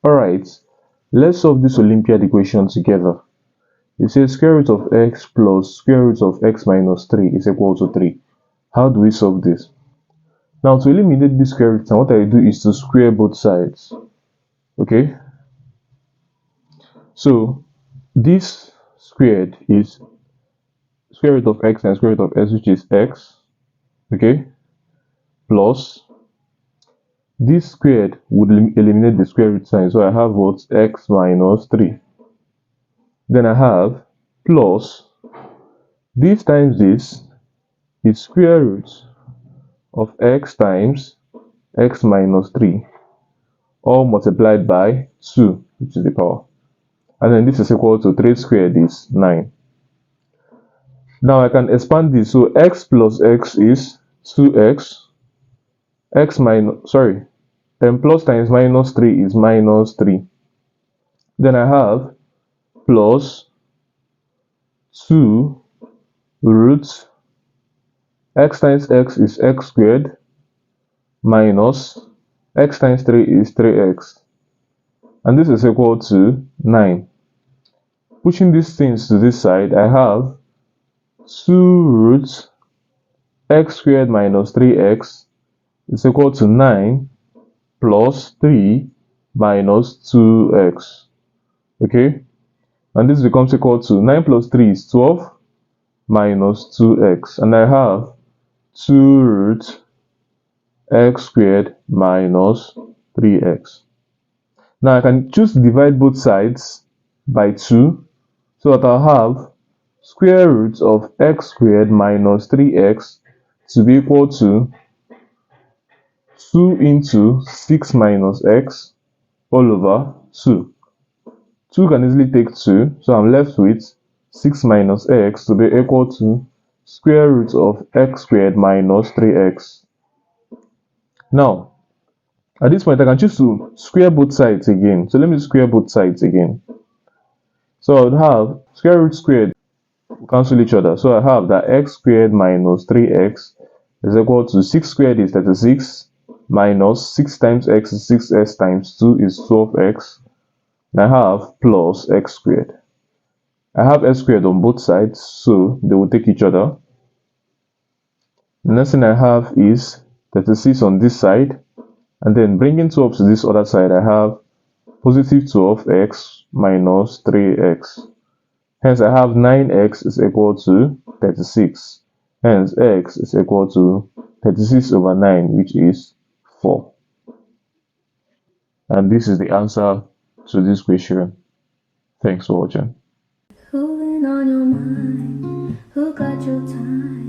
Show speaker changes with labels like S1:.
S1: Alright, let's solve this Olympiad equation together. It says square root of x plus square root of x minus 3 is equal to 3. How do we solve this? Now, to eliminate this square root, what I do is to square both sides. Okay? So, this squared is square root of x and square root of x, which is x. Okay? Plus, this squared would eliminate the square root sign. So, I have what? X minus 3. Then I have plus, this times this is square root of x times x minus 3, all multiplied by 2, which is the power. And then this is equal to 3 squared is 9. Now I can expand this. So x plus x is 2x. X minus, sorry, then plus times minus 3 is minus 3. Then I have plus 2 root x times x is x squared minus x times 3 is 3x. And this is equal to 9. Pushing these things to this side, I have 2 root x squared minus 3x is equal to 9 plus 3 minus 2x. Okay? And this becomes equal to 9 plus 3 is 12 minus 2x. And I have 2 root x squared minus 3x. Now I can choose to divide both sides by 2, so that I'll have square root of x squared minus 3x to be equal to 2 into 6 minus x all over 2. 2 can easily take 2, so I'm left with 6 minus x to be equal to square root of x squared minus 3x. Now, at this point, I can choose to square both sides again. So let me square both sides again. So I would have square root squared will cancel each other. So I have that x squared minus 3x is equal to 6 squared is 36 minus 6 times x is 6x times 2 is 12x. And I have plus x squared. I have x squared on both sides, so they will take each other. The next thing I have is 36 on this side. And then bringing 12 to this other side, I have positive 12x minus 3x. Hence, I have 9x is equal to 36. Hence, x is equal to 36 over 9, which is 4. And this is the answer to this question. Thanks for watching.
S2: Who been on your mind? Who got your time?